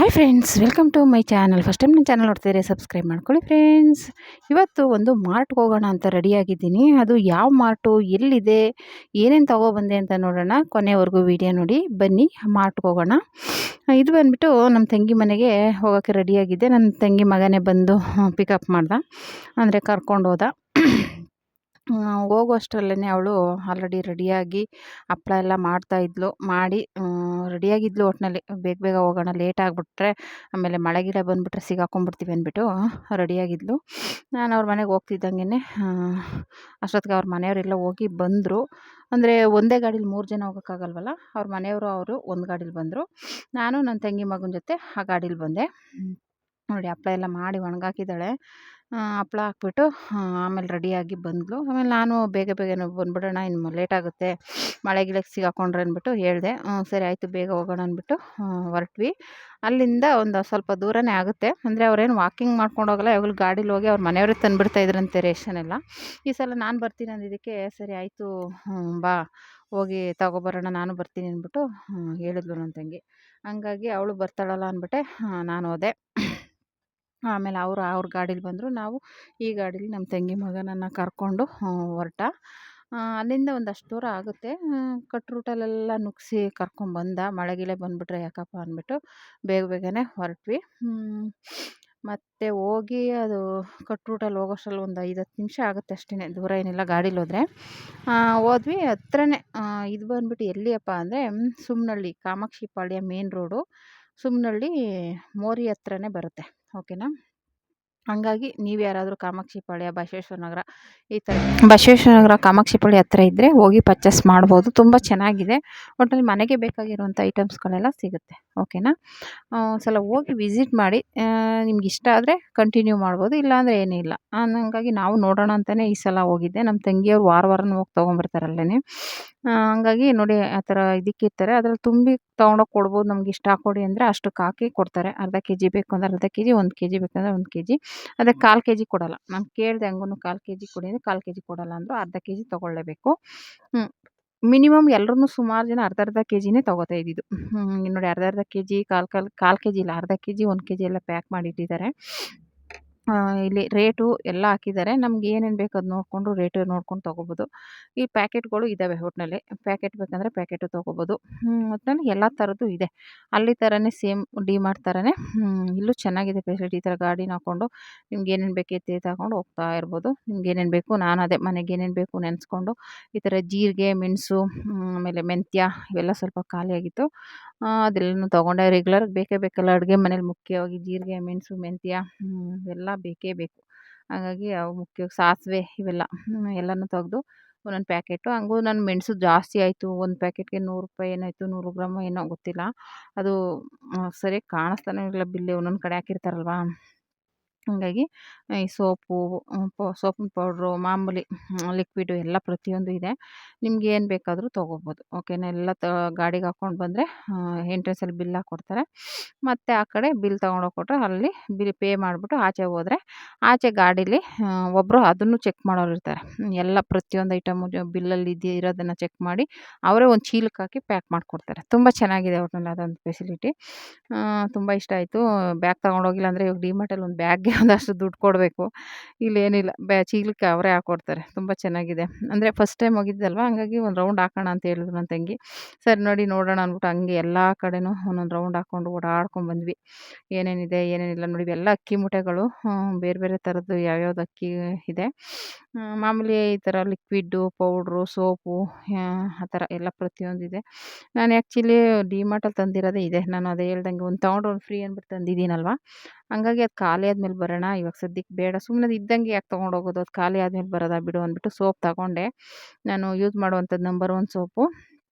Hi friends, welcome to my channel. First time ನನ್ನ channel ನೋಡ್ತಿದ್ರೆ subscribe ಮಾಡ್ಕೊಳ್ಳಿ friends. ಇವತ್ತು ಒಂದು ಮಾರ್ಟ್ಗೆ ಹೋಗೋಣ ಅಂತ ರೆಡಿಯಾಗಿದ್ದೀನಿ. ಅದು ಯಾವ ಮಾರ್ಟು, ಎಲ್ಲಿದೆ, ಏನೇನು ತೊಗೊಬಂದೆ ಅಂತ ನೋಡೋಣ. ಕೊನೆವರೆಗೂ ವಿಡಿಯೋ ನೋಡಿ. ಬನ್ನಿ ಮಾರ್ಟ್ಗೆ ಹೋಗೋಣ. ಇದು ಬಂದುಬಿಟ್ಟು ನಮ್ಮ ತಂಗಿ ಮನೆಗೆ ಹೋಗೋಕ್ಕೆ ರೆಡಿಯಾಗಿದ್ದೆ. ನನ್ನ ತಂಗಿ ಮಗನೇ ಬಂದು ಪಿಕಪ್ ಮಾಡ್ದ, ಅಂದರೆ ಕರ್ಕೊಂಡು ಹೋದ. ಹೋಗುವಷ್ಟರಲ್ಲೇ ಅವಳು ಆಲ್ರೆಡಿ ರೆಡಿಯಾಗಿ ಹಪ್ಳ ಎಲ್ಲ ಮಾಡ್ತಾಯಿದ್ಲು. ಮಾಡಿ ರೆಡಿಯಾಗಿದ್ಲು. ಒಟ್ಟಿನಲ್ಲಿ ಬೇಗ ಬೇಗ ಹೋಗೋಣ, ಲೇಟ್ ಆಗಿಬಿಟ್ರೆ ಆಮೇಲೆ ಮಳೆ ಗಿಡ ಬಂದುಬಿಟ್ರೆ ಸಿಗಾಕೊಂಡ್ಬಿಡ್ತೀವಿ ಅಂದ್ಬಿಟ್ಟು ರೆಡಿಯಾಗಿದ್ಲು. ನಾನು ಅವ್ರ ಮನೆಗೆ ಹೋಗ್ತಿದ್ದಂಗೆ ಅಷ್ಟೊತ್ತಿಗೆ ಅವ್ರ ಮನೆಯವರೆಲ್ಲ ಹೋಗಿ ಬಂದರು. ಅಂದರೆ ಒಂದೇ ಗಾಡೀಲಿ 3 ಜನ ಹೋಗೋಕ್ಕಾಗಲ್ವಲ್ಲ, ಅವ್ರ ಮನೆಯವರು ಅವರು ಒಂದು ಗಾಡೀಲಿ ಬಂದರು. ನಾನು ನನ್ನ ತಂಗಿ ಮಗನ ಜೊತೆ ಆ ಗಾಡೀಲಿ ಬಂದೆ. ನೋಡಿ, ಹಪ್ಳ ಎಲ್ಲ ಮಾಡಿ ಒಣಗಾಕಿದ್ದಾಳೆ. ಹಪ್ಳ ಹಾಕ್ಬಿಟ್ಟು ಆಮೇಲೆ ರೆಡಿಯಾಗಿ ಬಂದಳು. ಆಮೇಲೆ ನಾನು ಬೇಗ ಬೇಗನೆ ಬಂದುಬಿಡೋಣ, ಇನ್ನು ಲೇಟ್ ಆಗುತ್ತೆ, ಮಳೆ ಗಿಳಕ್ಕೆ ಸಿಗಾಕೊಂಡ್ರೆ ಅಂದ್ಬಿಟ್ಟು ಹೇಳಿದೆ. ಸರಿ ಆಯಿತು, ಬೇಗ ಹೋಗೋಣ ಅಂದ್ಬಿಟ್ಟು ಹೊರಟ್ವಿ. ಅಲ್ಲಿಂದ ಒಂದು ಸ್ವಲ್ಪ ದೂರನೇ ಆಗುತ್ತೆ. ಅಂದರೆ ಅವ್ರೇನು ವಾಕಿಂಗ್ ಮಾಡ್ಕೊಂಡು ಹೋಗಲ್ಲ, ಯಾವಾಗಲೂ ಗಾಡೀಲಿ ಹೋಗಿ ಅವ್ರ ಮನೆಯವರೇ ತಂದುಬಿಡ್ತಾ ಇದ್ರಂತೆ ರೇಷನ್ ಎಲ್ಲ. ಈ ಸಲ ನಾನು ಬರ್ತೀನಿ ಅಂದಿದ್ದಕ್ಕೆ ಸರಿ ಆಯಿತು, ಬಾ ಹೋಗಿ ತಗೊಬರೋಣ, ನಾನು ಬರ್ತೀನಿ ಅಂದ್ಬಿಟ್ಟು ಹೇಳಿದ್ಲು ನನ್ನ ತಂಗಿ. ಹಂಗಾಗಿ ಅವಳು ಬರ್ತಾಳಲ್ಲ ಅಂದ್ಬಿಟ್ಟೆ ನಾನು ಹೋದೆ. ಆಮೇಲೆ ಅವ್ರ ಗಾಡೀಲಿ ಬಂದರು. ನಾವು ಈ ಗಾಡೀಲಿ ನಮ್ಮ ತಂಗಿ ಮಗನನ್ನು ಕರ್ಕೊಂಡು ಹೊರಟ. ಅಲ್ಲಿಂದ ಒಂದಷ್ಟು ದೂರ ಆಗುತ್ತೆ. ಕಟ್ ರೂಟಲ್ಲೆಲ್ಲ ನುಗ್ಗಿಸಿ ಕರ್ಕೊಂಬಂದ. ಮಳೆ ಗಿಳೆ ಬಂದುಬಿಟ್ರೆ ಯಾಕಪ್ಪ ಅಂದ್ಬಿಟ್ಟು ಬೇಗ ಬೇಗನೆ ಹೊರಟ್ವಿ. ಮತ್ತು ಹೋಗಿ ಅದು ಕಟ್ ರೂಟಲ್ಲಿ ಹೋಗೋಷ್ಟರಲ್ಲಿ ಒಂದು 5-10 ನಿಮಿಷ ಆಗುತ್ತೆ ಅಷ್ಟೇ, ದೂರ ಏನಿಲ್ಲ ಗಾಡೀಲಿ ಹೋದರೆ. ಹೋದ್ವಿ. ಹತ್ರನೇ ಇದು ಬಂದುಬಿಟ್ಟು ಎಲ್ಲಿಯಪ್ಪ ಅಂದರೆ ಸುಮ್ನಹಳ್ಳಿ, ಕಾಮಾಕ್ಷಿ ಪಾಳ್ಯ ಮೇನ್ ರೋಡು, ಸುಮ್ನಹಳ್ಳಿ ಮೋರಿ ಹತ್ರನೇ ಬರುತ್ತೆ. ಓಕೆನಾ. ಹಂಗಾಗಿ ನೀವು ಯಾರಾದರೂ ಕಾಮಾಕ್ಷಿ ಪಾಳ್ಯ, ಬಸವೇಶ್ವರ ನಗರ, ಈ ಥರ ಬಸವೇಶ್ವರ ನಗರ, ಕಾಮಾಕ್ಷಿ ಪಾಳ್ಯ ಹತ್ರ ಇದ್ದರೆ ಹೋಗಿ ಪರ್ಚೇಸ್ ಮಾಡ್ಬೋದು. ತುಂಬ ಚೆನ್ನಾಗಿದೆ. ಒಟ್ಟಲ್ಲಿ ಮನೆಗೆ ಬೇಕಾಗಿರುವಂಥ ಐಟಮ್ಸ್ಗಳೆಲ್ಲ ಸಿಗುತ್ತೆ. ಓಕೆನಾ. ಸಲ ಹೋಗಿ ವಿಸಿಟ್ ಮಾಡಿ, ನಿಮ್ಗೆ ಇಷ್ಟ ಆದರೆ ಕಂಟಿನ್ಯೂ ಮಾಡ್ಬೋದು, ಇಲ್ಲಾಂದರೆ ಏನೂ ಇಲ್ಲ. ಹಂಗಾಗಿ ನಾವು ನೋಡೋಣ ಅಂತಲೇ ಈ ಸಲ ಹೋಗಿದ್ದೆ. ನಮ್ಮ ತಂಗಿಯವ್ರು ವಾರನೂ ಹೋಗಿ ತೊಗೊಂಬರ್ತಾರೆ ಅಲ್ಲೇ. ಹಂಗಾಗಿ ನೋಡಿ, ಆ ಥರ ಇದಕ್ಕಿರ್ತಾರೆ, ಅದ್ರಲ್ಲಿ ತುಂಬಿ ತೊಗೊಂಡೋಗಿ ಕೊಡ್ಬೋದು. ನಮ್ಗೆ ಇಷ್ಟ ಹಾಕ್ಕೊಡಿ ಅಂದರೆ ಅಷ್ಟಕ್ಕೆ ಹಾಕಿ ಕೊಡ್ತಾರೆ. ಅರ್ಧ ಕೆ.ಜಿ ಬೇಕು ಅಂದರೆ ಅರ್ಧ ಕೆ.ಜಿ, 1 ಕೆ.ಜಿ ಬೇಕಂದರೆ 1 ಕೆ.ಜಿ. ಅದಕ್ಕೆ 1/4 ಕೆ.ಜಿ ಕೊಡೋಲ್ಲ. ನಾನು ಕೇಳಿದೆ ಹಂಗೂ 1/4 ಕೆ.ಜಿ ಕೊಡಿ ಅಂದರೆ 1/4 ಕೆ.ಜಿ ಕೊಡೋಲ್ಲ ಅಂದರು. ಅರ್ಧ ಕೆ.ಜಿ ತೊಗೊಳ್ಳೇಬೇಕು. ಮಿನಿಮಮ್ ಎಲ್ಲರೂ ಸುಮಾರು ಜನ ಅರ್ಧ ಕೆ.ಜಿನೇ ತೊಗೋತಾ ಇದ್ದಿದ್ದು. ನೋಡಿ, ಅರ್ಧ ಕೆ.ಜಿ, 1/4 ಕೆ.ಜಿ ಇಲ್ಲ, ಅರ್ಧ ಕೆ.ಜಿ, 1 ಕೆ.ಜಿ ಎಲ್ಲ ಪ್ಯಾಕ್ ಮಾಡಿಟ್ಟಿದ್ದಾರೆ. ಇಲ್ಲಿ ರೇಟು ಎಲ್ಲ ಹಾಕಿದ್ದಾರೆ. ನಮ್ಗೆ ಏನೇನು ಬೇಕು ಅದು ನೋಡಿಕೊಂಡು ರೇಟು ನೋಡ್ಕೊಂಡು ತೊಗೋಬೋದು. ಈ ಪ್ಯಾಕೆಟ್ಗಳು ಇದ್ದಾವೆ ಒಟ್ಟಿನಲ್ಲಿ. ಪ್ಯಾಕೆಟ್ ಬೇಕಂದರೆ ಪ್ಯಾಕೆಟು ತೊಗೋಬೋದು. ಒಟ್ಟಿನಲ್ಲಿ ಎಲ್ಲ ಥರದ್ದು ಇದೆ. ಅಲ್ಲಿ ಥರನೇ ಸೇಮ್ ಡಿ-ಮಾರ್ಟ್ ಥರನೇ ಇಲ್ಲೂ ಚೆನ್ನಾಗಿದೆ ಫೆಸಿಲಿಟಿ. ಈ ಥರ ಗಾಡಿನ ಹಾಕ್ಕೊಂಡು ನಿಮ್ಗೆ ಏನೇನು ಬೇಕು ಎತ್ತಿ ತಗೊಂಡು ಹೋಗ್ತಾ ಇರ್ಬೋದು. ನಿಮ್ಗೆ ಏನೇನು ಬೇಕು, ನಾನು ಅದೇ ಮನೆಗೆ ಏನೇನು ಬೇಕು ನೆನೆಸ್ಕೊಂಡು ಈ ಥರ ಜೀರಿಗೆ, ಮೆಣಸು, ಆಮೇಲೆ ಮೆಂತ್ಯ ಇವೆಲ್ಲ ಸ್ವಲ್ಪ ಖಾಲಿಯಾಗಿತ್ತು. ಅದೆಲ್ಲನೂ ತೊಗೊಂಡೆ. ರೆಗ್ಯುಲರ್ಗೆ ಬೇಕೇ ಬೇಕಲ್ಲ ಅಡುಗೆ ಮನೇಲಿ, ಮುಖ್ಯವಾಗಿ ಜೀರಿಗೆ, ಮೆಣಸು, ಮೆಂತ್ಯ ಇವೆಲ್ಲ ಬೇಕೇ ಬೇಕು. ಹಾಗಾಗಿ ಅವು ಮುಖ್ಯವಾಗಿ ಸಾಸಿವೆ ಇವೆಲ್ಲ ಎಲ್ಲನೂ ತೆಗ್ದು ಒಂದೊಂದು ಪ್ಯಾಕೆಟು. ಹಂಗೂ ನಾನು ಮೆಣಸು ಜಾಸ್ತಿ ಆಯಿತು. ಒಂದು ಪ್ಯಾಕೆಟ್ಗೆ 100 ರೂಪಾಯಿ ಏನಾಯಿತು, 100 ಗ್ರಾಮೋ ಏನೋ ಗೊತ್ತಿಲ್ಲ. ಅದು ಸರಿಯಾಗಿ ಕಾಣಿಸ್ತಾನೆ ಇರಲಿಲ್ಲ ಬಿಲ್ಲು, ಒಂದೊಂದು ಕಡೆ ಹಾಕಿರ್ತಾರಲ್ವಾ. ಹಾಗಾಗಿ ಈ ಸೋಪು, ಸೋಪಿನ ಪೌಡ್ರು, ಮಾಮೂಲಿ ಲಿಕ್ವಿಡು ಎಲ್ಲ ಪ್ರತಿಯೊಂದು ಇದೆ. ನಿಮ್ಗೆ ಏನು ಬೇಕಾದರೂ ತೊಗೋಬೋದು. ಓಕೆನಾ. ಎಲ್ಲ ಗಾಡಿಗೆ ಹಾಕ್ಕೊಂಡು ಬಂದರೆ ಎಂಟ್ರೆನ್ಸಲ್ಲಿ ಬಿಲ್ ಹಾಕ್ಕೊಡ್ತಾರೆ. ಮತ್ತು ಆ ಕಡೆ ಬಿಲ್ ತೊಗೊಂಡೋಗಿ ಕೊಟ್ಟರೆ ಅಲ್ಲಿ ಬಿಲ್ ಪೇ ಮಾಡಿಬಿಟ್ಟು ಆಚೆ ಹೋದರೆ, ಆಚೆ ಗಾಡೀಲಿ ಒಬ್ಬರು ಅದನ್ನು ಚೆಕ್ ಮಾಡೋರು ಇರ್ತಾರೆ. ಎಲ್ಲ ಪ್ರತಿಯೊಂದು ಐಟಮು ಬಿಲ್ಲಲ್ಲಿ ಇರೋದನ್ನು ಚೆಕ್ ಮಾಡಿ ಅವರೇ ಒಂದು ಚೀಲಕ್ಕೆ ಹಾಕಿ ಪ್ಯಾಕ್ ಮಾಡಿಕೊಡ್ತಾರೆ. ತುಂಬ ಚೆನ್ನಾಗಿದೆ ಒಟ್ಟಿನಲ್ಲಿ ಅದೊಂದು ಫೆಸಿಲಿಟಿ. ತುಂಬ ಇಷ್ಟ ಆಯಿತು. ಬ್ಯಾಗ್ ತೊಗೊಂಡೋಗಿಲ್ಲ ಅಂದರೆ ಇವಾಗ ಡಿ-ಮಾರ್ಟಲ್ಲಿ ಒಂದು ಬ್ಯಾಗ್ಗೆ ಒಂದಷ್ಟು ದುಡ್ಡು ಕೊಡಬೇಕು. ಇಲ್ಲೇನಿಲ್ಲ, ಚೀಲಕ್ಕೆ ಅವರೇ ಹಾಕ್ಕೊಡ್ತಾರೆ. ತುಂಬ ಚೆನ್ನಾಗಿದೆ. ಅಂದರೆ ಫಸ್ಟ್ ಟೈಮ್ ಹೋಗಿದ್ದಲ್ವ, ಹಂಗಾಗಿ ಒಂದು ರೌಂಡ್ ಹಾಕೋಣ ಅಂತ ಹೇಳಿದ್ರು ನನ್ನ ತಂಗಿ. ಸರಿ ನೋಡಿ, ನೋಡೋಣ ಅಂದ್ಬಿಟ್ಟು ಹಂಗೆ ಎಲ್ಲ ಕಡೆನೂ ಒಂದೊಂದು ರೌಂಡ್ ಹಾಕ್ಕೊಂಡು ಓಡಾಡ್ಕೊಂಡು ಬಂದ್ವಿ. ಏನೇನಿದೆ ಏನೇನಿಲ್ಲ ನೋಡಿ. ಇವೆಲ್ಲ ಅಕ್ಕಿ ಮೂಟೆಗಳು, ಬೇರೆ ಬೇರೆ ಥರದ್ದು ಯಾವ್ಯಾವ್ದು ಅಕ್ಕಿ ಇದೆ. ಮಾಮೂಲಿ ಈ ಥರ ಲಿಕ್ವಿಡ್ಡು, ಪೌಡ್ರು, ಸೋಪು, ಆ ಥರ ಎಲ್ಲ ಪ್ರತಿಯೊಂದು ಇದೆ. ನಾನು ಆ್ಯಕ್ಚುಲಿ ಡಿ-ಮಾರ್ಟಲ್ಲಿ ತಂದಿರೋದೇ ಇದೆ. ನಾನು ಅದೇ ಹೇಳ್ದಂಗೆ ಒಂದು ತೊಗೊಂಡ್ರೆ ಒಂದು ಫ್ರೀ ಅಂದ್ಬಿಟ್ಟು ತಂದಿದ್ದೀನಲ್ವ. ಹಂಗಾಗಿ ಅದು ಖಾಲಿ ಆದಮೇಲೆ ಬರೋಣ, ಇವಾಗ ಸದ್ಯಕ್ಕೆ ಬೇಡ, ಸುಮ್ಮನೆ ಇದ್ದಂಗೆ ಯಾಕೆ ತೊಗೊಂಡೋಗೋದು, ಅದು ಖಾಲಿ ಆದಮೇಲೆ ಬರೋದಾ ಬಿಡು ಅಂದ್ಬಿಟ್ಟು ಸೋಪ್ ತಗೊಂಡೆ. ನಾನು ಯೂಸ್ ಮಾಡುವಂಥದ್ದು ನಂಬರ್ 1 ಸೋಪು.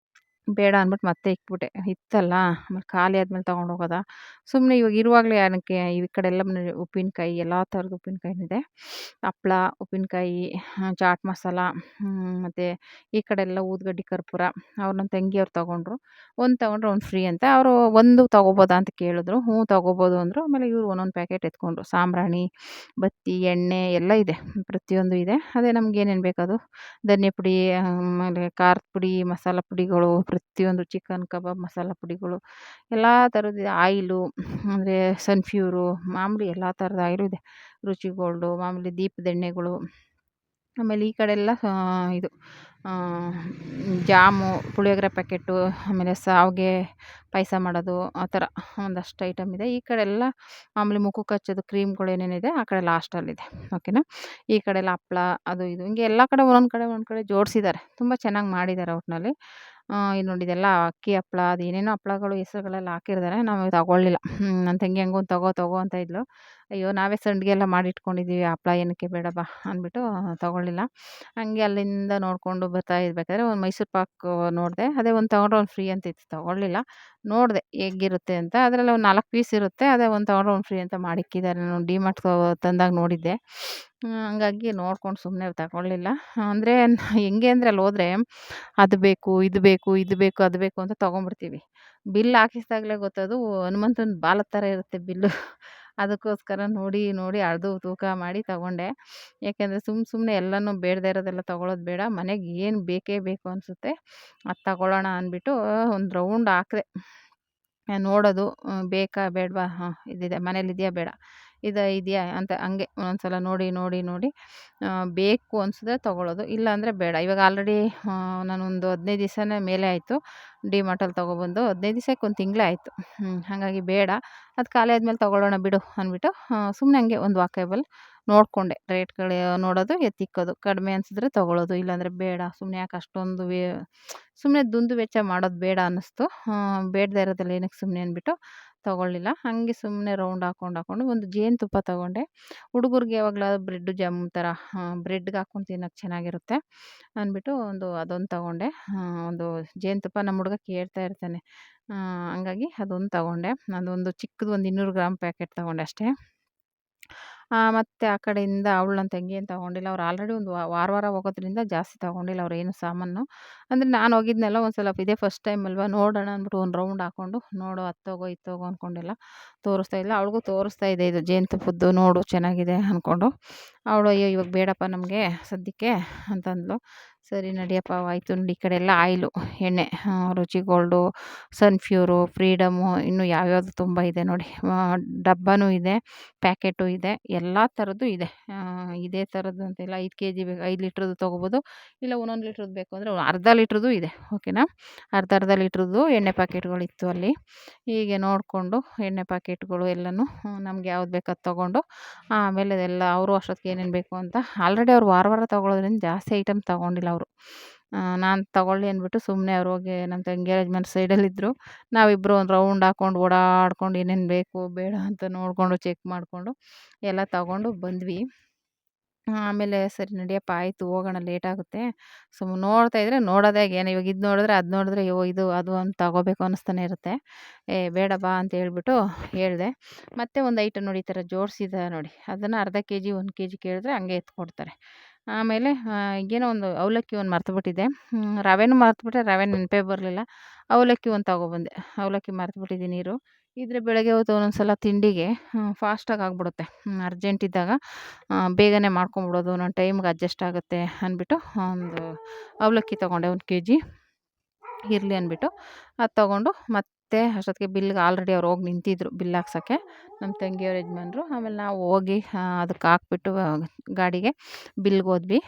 ಬೇಡ ಅಂದ್ಬಿಟ್ಟು ಮತ್ತೆ ಇಟ್ಬಿಟ್ಟೆ. ಇತ್ತಲ್ಲ, ಆಮೇಲೆ ಖಾಲಿ ಆದಮೇಲೆ ತೊಗೊಂಡೋಗೋದಾ, ಸುಮ್ಮನೆ ಇವಾಗ ಇರುವಾಗಲೇ ಏನಕ್ಕೆ. ಈ ಕಡೆ ಎಲ್ಲ ಉಪ್ಪಿನಕಾಯಿ, ಎಲ್ಲ ಥರದ ಉಪ್ಪಿನಕಾಯಿನೂ ಇದೆ. ಹಪ್ಳ, ಉಪ್ಪಿನಕಾಯಿ, ಚಾಟ್ ಮಸಾಲ, ಮತ್ತು ಈ ಕಡೆ ಎಲ್ಲ ಊದುಗಡ್ಡಿ, ಕರ್ಪೂರ. ಅವ್ರು ನನ್ನ ತಂಗಿಯವ್ರು ತೊಗೊಂಡ್ರು. ಒಂದು ತೊಗೊಂಡ್ರೆ ಒಂದು ಫ್ರೀ ಅಂತ. ಅವರು ಒಂದು ತೊಗೋಬೋದಾ ಅಂತ ಕೇಳಿದ್ರು. ಹ್ಞೂ ತೊಗೋಬೋದು ಅಂದರು. ಆಮೇಲೆ ಇವ್ರು ಒಂದೊಂದು ಪ್ಯಾಕೆಟ್ ಎತ್ಕೊಂಡ್ರು. ಸಾಂಬ್ರಾಣಿ, ಬತ್ತಿ, ಎಣ್ಣೆ ಎಲ್ಲ ಇದೆ, ಪ್ರತಿಯೊಂದು ಇದೆ. ಅದೇ ನಮ್ಗೆ ಏನೇನು ಬೇಕದು, ಧನಿಯಾ ಪುಡಿ, ಆಮೇಲೆ ಖಾರದ ಪುಡಿ, ಮಸಾಲ ಪುಡಿಗಳು ಪ್ರತಿಯೊಂದು ಚಿಕನ್ ಕಬಾಬ್ ಮಸಾಲ ಪುಡಿಗಳು ಎಲ್ಲ ಥರದ್ದು ಆಯಿಲು ಅಂದರೆ ಸನ್‌ಫ್ಯೂರು ಮಾಮೂಲಿ ಎಲ್ಲ ಥರದ ಆಯಿಲು ಇದೆ. ರುಚಿ ಗೋಲ್ಡು, ಮಾಮೂಲಿ ದೀಪದ ಎಣ್ಣೆಗಳು. ಆಮೇಲೆ ಈ ಕಡೆ ಎಲ್ಲ ಇದು ಆ, ಜಾಮು, ಪುಳಿಯೋಗರೆ ಪ್ಯಾಕೆಟು, ಆಮೇಲೆ ಶಾವ್ಗೆ ಪಾಯಸ ಮಾಡೋದು ಆ ಥರ ಒಂದಷ್ಟು ಐಟಮ್ ಇದೆ. ಈ ಕಡೆ ಎಲ್ಲ ಮಾಮೂಲಿ ಮುಖಕ್ಕೆ ಹಚ್ಚೋದು ಕ್ರೀಮ್‌ಗಳು ಏನೇನಿದೆ ಆ ಕಡೆ ಲಾಸ್ಟಲ್ಲಿದೆ. ಓಕೆನಾ. ಈ ಕಡೆ ಎಲ್ಲ ಹಪ್ಳ ಅದು ಇದು ಹಿಂಗೆ ಎಲ್ಲ ಕಡೆ ಒಂದೊಂದು ಕಡೆ ಜೋಡಿಸಿದ್ದಾರೆ. ತುಂಬ ಚೆನ್ನಾಗಿ ಮಾಡಿದ್ದಾರೆ ಒಟ್ನಲ್ಲಿ. ಇದು ನೋಡಿ ಇದೆಲ್ಲ ಅಕ್ಕಿ ಹಪ್ಳ ಅದು ಏನೇನೋ ಹಪ್ಳಗಳು ಹೆಸರುಗಳೆಲ್ಲ ಹಾಕಿರ್ತಾರೆ. ನಾವು ತಗೊಳ್ಳಿಲ್ಲ. ನನ್ನ ತಂಗಿ ಹೆಂಗೋ ಒಂದು ತಗೋ ತಗೋ ಅಂತ ಇದ್ಲು. ಅಯ್ಯೋ ನಾವೇ ಸಂಡಿಗೆ ಎಲ್ಲ ಮಾಡಿಟ್ಕೊಂಡಿದ್ದೀವಿ ಹಪ್ಳ ಏನಕ್ಕೆ ಬೇಡ ಬಾ ಅಂದ್ಬಿಟ್ಟು ತಗೊಳ್ಳಿಲ್ಲ. ಹಂಗೆ ಅಲ್ಲಿಂದ ನೋಡಿಕೊಂಡು ಬರ್ತಾ ಇರ್ಬೇಕಾದ್ರೆ ಒಂದು ಮೈಸೂರು ಪಾಕು ನೋಡಿದೆ. ಅದೇ ಒಂದು ತಗೊಂಡ್ರೆ ಒಂದು ಫ್ರೀ ಅಂತ ಇತ್ತು. ತಗೊಳ್ಳಿಲ್ಲ. ನೋಡಿದೆ ಹೇಗಿರುತ್ತೆ ಅಂತ. ಅದರಲ್ಲಿ ಒಂದು 4 ಪೀಸ್ ಇರುತ್ತೆ. ಅದೇ ಒಂದು ತಗೊಂಡ್ರೆ ಒಂದು ಫ್ರೀ ಅಂತ ಮಾಡಿಕ್ಕಿದ್ದಾರೆ. ನಾನು ಡಿಮಾರ್ಟ್ ತಂದಾಗ ನೋಡಿದ್ದೆ. ಹಂಗಾಗಿ ನೋಡ್ಕೊಂಡು ಸುಮ್ಮನೆ ತಗೊಳ್ಳಿಲ್ಲ. ಅಂದರೆ ಹೆಂಗೆ ಅಂದರೆ ಅಲ್ಲಿ ಹೋದ್ರೆ ಅದು ಬೇಕು, ಇದು ಬೇಕು, ಇದು ಬೇಕು, ಅದು ಬೇಕು ಅಂತ ತಗೊಂಡ್ಬಿಡ್ತೀವಿ. ಬಿಲ್ ಹಾಕಿಸಿದಾಗಲೇ ಗೊತ್ತದು ಹನುಮಂತನ ಬಾಲದ ಥರ ಇರುತ್ತೆ ಬಿಲ್ಲು. ಅದಕ್ಕೋಸ್ಕರ ನೋಡಿ ನೋಡಿ ಅಳೆದು ತೂಕ ಮಾಡಿ ತಗೊಂಡೆ. ಯಾಕೆಂದರೆ ಸುಮ್ಮನೆ ಎಲ್ಲನೂ ಬೇಡದೇ ಇರೋದೆಲ್ಲ ತಗೊಳ್ಳೋದು ಬೇಡ. ಮನೆಗೆ ಏನು ಬೇಕೇ ಬೇಕು ಅನಿಸುತ್ತೆ ಅದು ತಗೊಳ್ಳೋಣ ಅಂದ್ಬಿಟ್ಟು ಒಂದು ರೌಂಡ್ ಹಾಕಿದೆ. ನೋಡೋದು ಬೇಕಾ ಬೇಡವಾ ಇದಿದೆ ಮನೇಲಿದೆಯಾ ಬೇಡ ಇದೆಯಾ ಅಂತ ಹಂಗೆ ಒಂದೊಂದ್ಸಲ ನೋಡಿ ನೋಡಿ ನೋಡಿ ಬೇಕು ಅನಿಸಿದ್ರೆ ತೊಗೊಳ್ಳೋದು ಇಲ್ಲಾಂದರೆ ಬೇಡ. ಇವಾಗ ಆಲ್ರೆಡಿ ನಾನೊಂದು 15 ದಿವಸನೇ ಮೇಲೆ ಆಯಿತು ಡಿಮಾರ್ಟಲ್ಲಿ ತೊಗೊಬಂದು. 15 ದಿವಸಕ್ಕೆ ಒಂದು ತಿಂಗಳೇ ಆಯಿತು. ಹಾಗಾಗಿ ಬೇಡ ಅದು ಖಾಲಿ ಆದಮೇಲೆ ತೊಗೊಳ್ಳೋಣ ಬಿಡು ಅಂದ್ಬಿಟ್ಟು ಸುಮ್ಮನೆ ಹಂಗೆ ಒಂದು ವಾಕೇಬಲ್ ನೋಡಿಕೊಂಡೆ ರೇಟ್ಗಳು ನೋಡೋದು ಎತ್ತಿಕ್ಕೋದು ಕಡಿಮೆ ಅನಿಸಿದ್ರೆ ತೊಗೊಳ್ಳೋದು ಇಲ್ಲಾಂದರೆ ಬೇಡ ಸುಮ್ಮನೆ ಯಾಕೆ ಅಷ್ಟೊಂದು ಸುಮ್ಮನೆ ದುಂದು ವೆಚ್ಚ ಮಾಡೋದು ಬೇಡ ಅನ್ನಿಸ್ತು. ಬೇಡದೇ ಇರೋದೆಲ್ಲ ಏನಕ್ಕೆ ಸುಮ್ಮನೆ ಅಂದ್ಬಿಟ್ಟು ತೊಗೊಳ್ಳಿಲ್ಲ. ಹಾಗೆ ಸುಮ್ಮನೆ ರೌಂಡ್ ಹಾಕ್ಕೊಂಡು ಒಂದು ಜೇನುತುಪ್ಪ ತೊಗೊಂಡೆ. ಹುಡುಗರಿಗೆ ಯಾವಾಗಲಾದ್ರೂ ಬ್ರೆಡ್ಡು ಜಾಮ್ ಥರ ಬ್ರೆಡ್‌ಗೆ ಹಾಕ್ಕೊಂಡು ತಿನ್ನೋಕ್ಕೆ ಚೆನ್ನಾಗಿರುತ್ತೆ ಅಂದ್ಬಿಟ್ಟು ಅದೊಂದು ತೊಗೊಂಡೆ. ಒಂದು ಜೇನುತುಪ್ಪ ನಮ್ಮ ಹುಡುಗ ಕೇಳ್ತಾ ಇರ್ತಾನೆ. ಹಂಗಾಗಿ ಅದೊಂದು ತೊಗೊಂಡೆ. ಅದೊಂದು ಚಿಕ್ಕದು ಒಂದು 200 ಗ್ರಾಮ್ ಪ್ಯಾಕೆಟ್ ತೊಗೊಂಡೆ ಅಷ್ಟೇ. ಮತ್ತು ಆ ಕಡೆಯಿಂದ ನನ್ನ ತಂಗಿ ಏನು ತೊಗೊಂಡಿಲ್ಲ. ಅವ್ರು ಆಲ್ರೆಡಿ ಒಂದು ವಾರ ಹೋಗೋದ್ರಿಂದ ಜಾಸ್ತಿ ತೊಗೊಂಡಿಲ್ಲ ಅವ್ರೇನು ಸಾಮಾನು. ಅಂದರೆ ನಾನು ಹೋಗಿದ್ನಲ್ಲ ಒಂದು ಸಲ ಇದೇ ಫಸ್ಟ್ ಟೈಮ್ ಅಲ್ವಾ ನೋಡೋಣ ಅಂದ್ಬಿಟ್ಟು ಒಂದು ರೌಂಡ್ ಹಾಕ್ಕೊಂಡು ನೋಡು ಅದು ತಗೋ ಇದು ತಗೋ ಅಂದ್ಕೊಂಡೆಲ್ಲ ತೋರಿಸ್ತಾ ಇಲ್ಲ. ಅವಳಿಗೂ ತೋರಿಸ್ತಾ ಇದ್ದೆ ಇದು ಜೇನುತುಪ್ಪದ್ದು ನೋಡು ಚೆನ್ನಾಗಿದೆ ಅಂದ್ಕೊಂಡು. ಅವಳು ಅಯ್ಯೋ ಇವಾಗ ಬೇಡಪ್ಪ ನಮಗೆ ಸದ್ಯಕ್ಕೆ ಅಂತಂದ್ಳು. ಸರಿ ನಡಿಯಪ್ಪ ಆಯಿತು ನೋಡಿ. ಈ ಕಡೆ ಎಲ್ಲ ಆಯಿಲು ಎಣ್ಣೆ ರುಚಿ ಗೋಲ್ಡು, ಸನ್‌ಫ್ಯೂರು, ಫ್ರೀಡಮ್ಮು ಇನ್ನೂ ಯಾವ್ಯಾವುದು ತುಂಬ ಇದೆ ನೋಡಿ. ಡಬ್ಬನೂ ಇದೆ, ಪ್ಯಾಕೆಟು ಇದೆ, ಎಲ್ಲ ಥರದ್ದು ಇದೆ. ಇದೇ ಥರದ್ದು ಅಂತಿಲ್ಲ 5 ಕೆಜಿ ಬೇಕು 5 ಲೀಟ್ರದ್ದು ತೊಗೋಬೋದು. ಇಲ್ಲ 1 ಲೀಟ್ರದ್ದು ಬೇಕು ಅಂದರೆ ಅರ್ಧ ಲೀಟ್ರದ್ದು ಇದೆ. ಓಕೆನಾ. ಅರ್ಧ ಲೀಟ್ರದ್ದು ಎಣ್ಣೆ ಪ್ಯಾಕೆಟ್ಗಳಿತ್ತು ಅಲ್ಲಿ. ಹೀಗೆ ನೋಡಿಕೊಂಡು ಎಣ್ಣೆ ಪ್ಯಾಕೆಟ್ಗಳು ಎಲ್ಲನೂ ನಮ್ಗೆ ಯಾವ್ದು ಬೇಕು ಅದು ತೊಗೊಂಡು ಆಮೇಲೆ ಅದೆಲ್ಲ ಅವರು ಅಷ್ಟೊತ್ತಿಗೆ ಏನೇನು ಬೇಕು ಅಂತ ಆಲ್ರೆಡಿ ಅವ್ರು ವಾರ ತೊಗೊಳೋದ್ರಿಂದ ಜಾಸ್ತಿ ಐಟಮ್ ತೊಗೊಂಡಿಲ್ಲ ಅವರು. ನಾನು ತೊಗೊಳ್ಳಿ ಅಂದ್ಬಿಟ್ಟು ಸುಮ್ಮನೆ ಅವ್ರು ಹೋಗಿ ನಮ್ಮ ತಂಗಿ ಯಜಮಾನ್ರು ಸೈಡಲ್ಲಿದ್ದರು. ನಾವಿಬ್ಬರು ಒಂದು ರೌಂಡ್ ಹಾಕ್ಕೊಂಡು ಓಡಾಡ್ಕೊಂಡು ಏನೇನು ಬೇಕು ಬೇಡ ಅಂತ ನೋಡಿಕೊಂಡು ಚೆಕ್ ಮಾಡಿಕೊಂಡು ಎಲ್ಲ ತಗೊಂಡು ಬಂದ್ವಿ. ಆಮೇಲೆ ಸರಿ ನಡಿಯಪ್ಪ ಆಯಿತು ಹೋಗೋಣ ಲೇಟಾಗುತ್ತೆ. ನೋಡ್ತಾ ಇದ್ದರೆ ನೋಡೋದೇ ಏನು ಇವಾಗ ಇದು ನೋಡಿದ್ರೆ ಅದು ನೋಡಿದ್ರೆ ಅಯ್ಯೋ ಇದು ಅದು ಅಂತ ತಗೋಬೇಕು ಅನ್ನಿಸ್ತಾನೆ ಇರುತ್ತೆ. ಬೇಡ ಬಾ ಅಂತ ಹೇಳ್ಬಿಟ್ಟು ಹೇಳಿದೆ. ಮತ್ತೆ ಒಂದು ಐಟಮ್ ನೋಡಿ ಈ ಥರ ಜೋಡಿಸಿದ್ದಾರೆ ನೋಡಿ. ಅದನ್ನು ಅರ್ಧ ಕೆಜಿ 1 ಕೆಜಿ ಕೇಳಿದ್ರೆ ಹಂಗೆ ಎತ್ಕೊಡ್ತಾರೆ. ಆಮೇಲೆ ಏನೋ ಒಂದು ಅವಲಕ್ಕಿ ಒಂದು ಮರ್ತುಬಿಟ್ಟಿದ್ದೆ. ರವೆನೂ ಮರ್ತುಬಿಟ್ಟೆ ರವೆ ನೆನಪೇ ಬರಲಿಲ್ಲ. ಅವಲಕ್ಕಿ ಒಂದು ತಗೊಬಂದೆ. ಅವಲಕ್ಕಿ ಮರ್ತುಬಿಟ್ಟಿದ್ದೀನಿ ಇದ್ರೆ ಬೆಳಗ್ಗೆ ಹೊತ್ತು ಒಂದೊಂದು ಸಲ ತಿಂಡಿಗೆ ಫಾಸ್ಟಾಗಿ ಆಗಿಬಿಡುತ್ತೆ. ಅರ್ಜೆಂಟ್ ಇದ್ದಾಗ ಬೇಗನೆ ಮಾಡ್ಕೊಂಬಿಡೋದು ನನ್ನ ಟೈಮ್ಗೆ ಅಡ್ಜಸ್ಟ್ ಆಗುತ್ತೆ ಅಂದ್ಬಿಟ್ಟು ಒಂದು ಅವಲಕ್ಕಿ ತೊಗೊಂಡೆ 1 ಕೆಜಿ. ಇರಲಿ ಅಂದ್ಬಿಟ್ಟು ಅದು ತೊಗೊಂಡು ಮತ್ತೆ ಅಷ್ಟೊತ್ತಿಗೆ ಬಿಲ್ಗೆ ಆಲ್ರೆಡಿ ಅವ್ರು ಹೋಗಿ ನಿಂತಿದ್ದರು ಬಿಲ್ ಹಾಕ್ಸೋಕ್ಕೆ ನಮ್ಮ ತಂಗಿಯವ್ರ ಯಜಮಾನ್ರು. ಆಮೇಲೆ ನಾವು ಹೋಗಿ ಅದಕ್ಕೆ ಹಾಕ್ಬಿಟ್ಟು ಗಾಡಿಗೆ ಬಿಲ್ಗೆ ಹೋದ್ವಿ.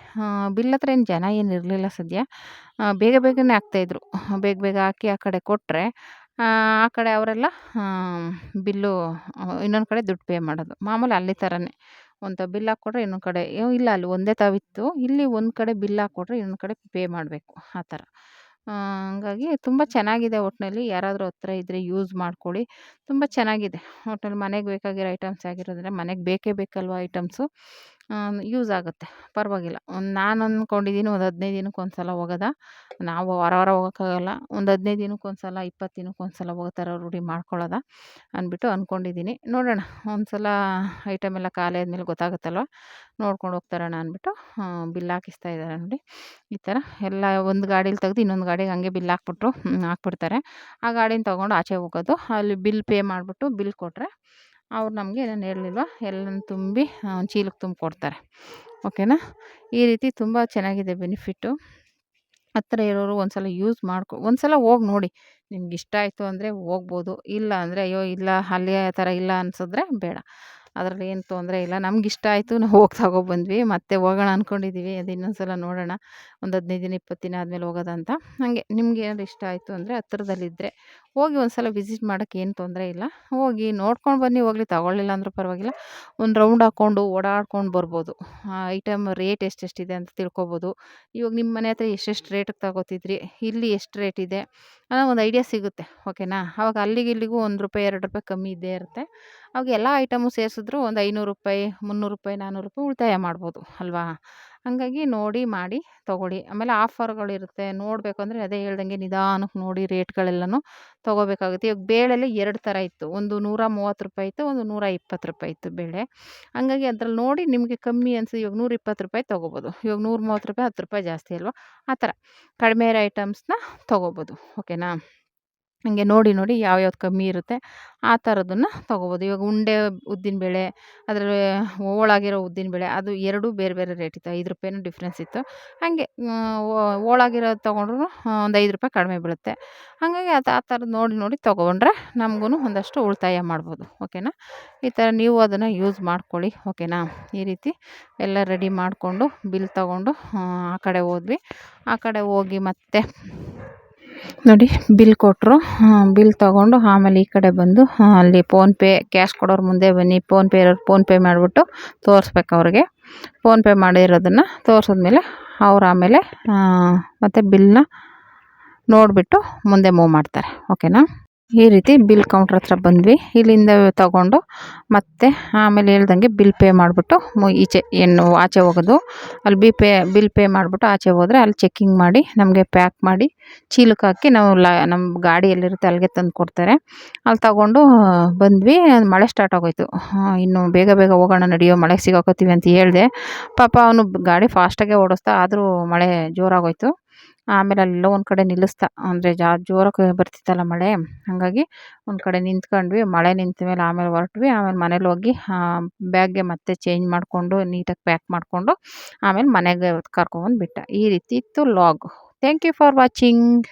ಬಿಲ್ ಹತ್ರ ಏನು ಜನ ಏನು ಇರಲಿಲ್ಲ ಸದ್ಯ. ಬೇಗನೆ ಹಾಕ್ತಾಯಿದ್ರು. ಬೇಗ ಹಾಕಿ ಆ ಕಡೆ ಕೊಟ್ಟರೆ ಆ ಕಡೆ ಅವರೆಲ್ಲ ಬಿಲ್ಲು ಇನ್ನೊಂದು ಕಡೆ ದುಡ್ಡು ಪೇ ಮಾಡೋದು. ಮಾಮೂಲಿ ಅಲ್ಲಿ ಥರನೇ ಒಂದು ಬಿಲ್ ಹಾಕ್ಕೊಟ್ರೆ ಇನ್ನೊಂದು ಕಡೆ ಇಲ್ಲ ಅಲ್ಲಿ ಒಂದೇ ತಾವಿತ್ತು. ಇಲ್ಲಿ ಒಂದು ಕಡೆ ಬಿಲ್ ಹಾಕ್ಕೊಟ್ರೆ ಇನ್ನೊಂದು ಕಡೆ ಪೇ ಮಾಡಬೇಕು ಆ ಥರ. ಹಂಗಾಗಿ ತುಂಬ ಚೆನ್ನಾಗಿದೆ ಒಟ್ಟಿನಲ್ಲಿ ಯಾರಾದರೂ ಹತ್ರ ಇದ್ದರೆ ಯೂಸ್ ಮಾಡ್ಕೊಳ್ಳಿ. ತುಂಬ ಚೆನ್ನಾಗಿದೆ ಒಟ್ನಲ್ಲಿ ಮನೆಗೆ ಬೇಕಾಗಿರೋ ಐಟಮ್ಸ್ ಆಗಿರೋದ್ರಿಂದ ಮನೆಗೆ ಬೇಕೇ ಬೇಕಲ್ವ ಐಟಮ್ಸು. ಯೂಸ್ ಆಗುತ್ತೆ ಪರವಾಗಿಲ್ಲ. ನಾನು ಅಂದ್ಕೊಂಡಿದ್ದೀನಿ ಒಂದು 15 ದಿನಕ್ಕೆ ಒಂದು ಸಲ ಹೋಗೋದಾ. ನಾವು ವಾರ ಹೋಗೋಕ್ಕಾಗಲ್ಲ. ಒಂದು 15 ದಿನಕ್ಕೆ ಒಂದು ಸಲ 20 ದಿನಕ್ಕೆ ಒಂದು ಸಲ ಹೋಗೋ ಥರ ರೂಢಿ ಮಾಡ್ಕೊಳ್ಳೋದಾ ಅಂದ್ಬಿಟ್ಟು ಅಂದ್ಕೊಂಡಿದ್ದೀನಿ. ನೋಡೋಣ ಒಂದು ಸಲ ಐಟಮ್ ಎಲ್ಲ ಖಾಲಿ ಆದಮೇಲೆ ಗೊತ್ತಾಗುತ್ತಲ್ವ ನೋಡ್ಕೊಂಡು ಹೋಗ್ತಾರೋಣ ಅಂದ್ಬಿಟ್ಟು ಬಿಲ್ ಹಾಕಿಸ್ತಾ ಇದ್ದಾರೆ ನೋಡಿ. ಈ ಥರ ಎಲ್ಲ ಒಂದು ಗಾಡೀಲಿ ತೆಗ್ದು ಇನ್ನೊಂದು ಗಾಡಿಗೆ ಹಂಗೆ ಬಿಲ್ ಹಾಕ್ಬಿಡ್ತಾರೆ. ಆ ಗಾಡಿನ ತೊಗೊಂಡು ಆಚೆ ಹೋಗೋದು. ಅಲ್ಲಿ ಬಿಲ್ ಪೇ ಮಾಡಿಬಿಟ್ಟು ಬಿಲ್ ಕೊಟ್ಟರೆ ಅವ್ರು ನಮಗೆ ಏನೇನು ಹೇಳಿಲ್ವ ಎಲ್ಲನೂ ತುಂಬಿ ಒಂದು ಚೀಲಕ್ಕೆ ತುಂಬಿಕೊಡ್ತಾರೆ. ಓಕೆನಾ. ಈ ರೀತಿ ತುಂಬ ಚೆನ್ನಾಗಿದೆ ಬೆನಿಫಿಟ್ಟು. ಹತ್ರ ಇರೋರು ಒಂದ್ಸಲ ಯೂಸ್ ಒಂದ್ಸಲ ಹೋಗಿ ನೋಡಿ. ನಿಮ್ಗಿಷ್ಟ ಆಯಿತು ಅಂದರೆ ಹೋಗ್ಬೋದು. ಇಲ್ಲ ಅಂದರೆ ಅಯ್ಯೋ! ಇಲ್ಲ ಅಲ್ಲಿ ಆ ಥರ ಇಲ್ಲ ಅನ್ಸಿದ್ರೆ ಬೇಡ. ಅದ್ರಲ್ಲಿ ಏನು ತೊಂದರೆ ಇಲ್ಲ. ನಮ್ಗಿಷ್ಟ ಆಯಿತು ನಾವು ಹೋಗಿ ತಗೊಬಂದ್ವಿ. ಮತ್ತೆ ಹೋಗೋಣ ಅಂದ್ಕೊಂಡಿದ್ದೀವಿ. ಅದು ಇನ್ನೊಂದು ಸಲ ನೋಡೋಣ. ಒಂದು 15 ದಿನ 20 ದಿನ ಆದಮೇಲೆ ಹೋಗೋದಂತ. ಹಾಗೆ ನಿಮ್ಗೆ ಏನಾದ್ರು ಇಷ್ಟ ಆಯಿತು ಅಂದರೆ ಹತ್ರದಲ್ಲಿದ್ದರೆ ಹೋಗಿ ಒಂದ್ಸಲ ವಿಸಿಟ್ ಮಾಡೋಕ್ಕೆ ಏನು ತೊಂದರೆ ಇಲ್ಲ. ಹೋಗಿ ನೋಡ್ಕೊಂಡು ಬನ್ನಿ ಹೋಗಲಿ, ತಗೊಳ್ಳಿಲ್ಲ ಅಂದ್ರೂ ಪರವಾಗಿಲ್ಲ. ಒಂದು ರೌಂಡ್ ಹಾಕ್ಕೊಂಡು ಓಡಾಡ್ಕೊಂಡು ಬರ್ಬೋದು. ಐಟಮ್ ರೇಟ್ ಎಷ್ಟೆಷ್ಟಿದೆ ಅಂತ ತಿಳ್ಕೊಬೋದು. ಇವಾಗ ನಿಮ್ಮ ಮನೆ ಹತ್ರ ಎಷ್ಟೆಷ್ಟು ರೇಟಿಗೆ ತಗೋತಿದ್ರಿ, ಇಲ್ಲಿ ಎಷ್ಟು ರೇಟ್ ಇದೆ ಅನ್ನೋ ಒಂದು ಐಡಿಯಾ ಸಿಗುತ್ತೆ. ಓಕೆನಾ? ಆವಾಗ ಅಲ್ಲಿಗೆ ಇಲ್ಲಿಗೂ ₹1, ₹2 ಕಮ್ಮಿ ಇದ್ದೇ ಇರುತ್ತೆ. ಅವಾಗ ಎಲ್ಲ ಐಟಮು ಸೇರಿಸಿದ್ರು ಒಂದು ₹500, ₹300, ₹400 ಉಳಿತಾಯ ಮಾಡ್ಬೋದು ಅಲ್ವಾ? ಹಾಗಾಗಿ ನೋಡಿ ಮಾಡಿ ತೊಗೊಳ್ಳಿ. ಆಮೇಲೆ ಆಫರ್‌ಗಳಿರುತ್ತೆ. ನೋಡಬೇಕು ಅಂದರೆ ಅದೇ ಹೇಳ್ದಂಗೆ ನಿಧಾನಕ್ಕೆ ನೋಡಿ ರೇಟ್‌ಗಳೆಲ್ಲನೂ ತೊಗೋಬೇಕಾಗುತ್ತೆ. ಇವಾಗ ಬೇಳೆಲಿ 2 ಥರ ಇತ್ತು. ಒಂದು ₹130 ಇತ್ತು, ಒಂದು ₹120 ಇತ್ತು ಬೇಳೆ. ಹಂಗಾಗಿ ಅದ್ರಲ್ಲಿ ನೋಡಿ ನಿಮಗೆ ಕಮ್ಮಿ ಇವಾಗ ₹120 ತೊಗೋಬೋದು. ಇವಾಗ ₹130 ₹10 ಜಾಸ್ತಿ ಅಲ್ವಾ? ಆ ಥರ ಕಡಿಮೆ ಐಟಮ್ಸ್‌ನ ತೊಗೋಬೋದು. ಓಕೆನಾ? ಹಂಗೆ ನೋಡಿ ನೋಡಿ ಯಾವ್ಯಾವ್ದು ಕಮ್ಮಿ ಇರುತ್ತೆ ಆ ಥರದನ್ನ ತೊಗೋಬೋದು. ಇವಾಗ ಉಂಡೆ ಉದ್ದಿನಬೇಳೆ, ಅದರಲ್ಲಿ ಹೋಳಾಗಿರೋ ಉದ್ದಿನಬೇಳೆ ಅದು 2 ಬೇರೆ ಬೇರೆ ರೇಟ್ ಇತ್ತು. ₹5 ಡಿಫ್ರೆನ್ಸ್ ಇತ್ತು. ಹಾಗೆ ಹೋಳಾಗಿರೋದು ತೊಗೊಂಡ್ರು ಒಂದು ₹5 ಕಡಿಮೆ ಬೀಳುತ್ತೆ. ಹಾಗಾಗಿ ಆ ಥರದ್ದು ನೋಡಿ ನೋಡಿ ತೊಗೊಂಡ್ರೆ ನಮಗೂ ಒಂದಷ್ಟು ಉಳಿತಾಯ ಮಾಡ್ಬೋದು. ಓಕೆನಾ? ಈ ಥರ ನೀವು ಅದನ್ನು ಯೂಸ್ ಮಾಡ್ಕೊಳ್ಳಿ. ಓಕೆನಾ? ಈ ರೀತಿ ಎಲ್ಲ ರೆಡಿ ಮಾಡಿಕೊಂಡು ಬಿಲ್ ತೊಗೊಂಡು ಆ ಕಡೆ ಹೋದ್ವಿ. ಆ ಕಡೆ ಹೋಗಿ ಮತ್ತೆ ನೋಡಿ ಬಿಲ್ ಕೊಟ್ಟರು. ಬಿಲ್ ತೊಗೊಂಡು ಆಮೇಲೆ ಈ ಕಡೆ ಬಂದು ಅಲ್ಲಿ ಫೋನ್‌ಪೇ ಕ್ಯಾಶ್ ಕೊಡೋರು ಮುಂದೆ ಬನ್ನಿ, ಫೋನ್‌ಪೇ ಇರೋರು ಫೋನ್‌ಪೇ ಮಾಡಿಬಿಟ್ಟು ತೋರಿಸ್ಬೇಕು ಅವ್ರಿಗೆ. ಫೋನ್‌ಪೇ ಮಾಡಿರೋದನ್ನು ತೋರಿಸಿದ್ಮೇಲೆ ಅವ್ರು ಆಮೇಲೆ ಮತ್ತೆ ಬಿಲ್‌ನ ನೋಡಿಬಿಟ್ಟು ಮುಂದೆ ಮೂವ್ ಮಾಡ್ತಾರೆ. ಓಕೆನಾ? ಈ ರೀತಿ ಬಿಲ್ ಕೌಂಟ್ರ್ ಹತ್ರ ಬಂದ್ವಿ. ಇಲ್ಲಿಂದ ತಗೊಂಡು ಮತ್ತೆ ಆಮೇಲೆ ಹೇಳ್ದಂಗೆ ಬಿಲ್ ಪೇ ಮಾಡಿಬಿಟ್ಟು ಈಚೆ ಆಚೆ ಹೋಗೋದು. ಅಲ್ಲಿ ಬಿಲ್ ಪೇ ಮಾಡಿಬಿಟ್ಟು ಆಚೆ ಹೋದರೆ ಅಲ್ಲಿ ಚೆಕ್ಕಿಂಗ್ ಮಾಡಿ ನಮಗೆ ಪ್ಯಾಕ್ ಮಾಡಿ ಚೀಲಕ್ಕೆ ಹಾಕಿ ನಾವು ನಮ್ಮ ಗಾಡಿ ಎಲ್ಲಿರುತ್ತೆ ಅಲ್ಲಿಗೆ ತಂದು ಕೊಡ್ತಾರೆ. ಅಲ್ಲಿ ತಗೊಂಡು ಬಂದ್ವಿ. ಮಳೆ ಸ್ಟಾರ್ಟ್ ಆಗೋಯಿತು. ಇನ್ನು ಬೇಗ ಬೇಗ ಹೋಗೋಣ ನಡಿಯೋ, ಮಳೆಗೆ ಸಿಗಾಕೋತೀವಿ ಅಂತ ಹೇಳಿದೆ. ಪಾಪ ಅವನು ಗಾಡಿ ಫಾಸ್ಟಾಗೆ ಓಡಿಸ್ದ, ಆದರೂ ಮಳೆ ಜೋರಾಗೋಯಿತು. ಆಮೇಲೆ ಅಲ್ಲೆಲ್ಲೋ ಒಂದು ಕಡೆ ನಿಲ್ಲಿಸ್ದ. ಅಂದರೆ ಜೋರಾಗಿ ಬರ್ತಿತ್ತಲ್ಲ ಮಳೆ. ಹಾಗಾಗಿ ಒಂದು ಕಡೆ ನಿಂತ್ಕೊಂಡ್ವಿ. ಮಳೆ ನಿಂತ ಮೇಲೆ ಆಮೇಲೆ ಹೊರಟ್ವಿ. ಆಮೇಲೆ ಮನೇಲಿ ಹೋಗಿ ಬ್ಯಾಗ್ಗೆ ಮತ್ತೆ ಚೇಂಜ್ ಮಾಡಿಕೊಂಡು ನೀಟಾಗಿ ಪ್ಯಾಕ್ ಮಾಡಿಕೊಂಡು ಆಮೇಲೆ ಮನೆಗೆ ಕರ್ಕೊಂಬಂದು ಬಿಟ್ಟ. ಈ ರೀತಿ ಇತ್ತು vlog. Thank you for watching.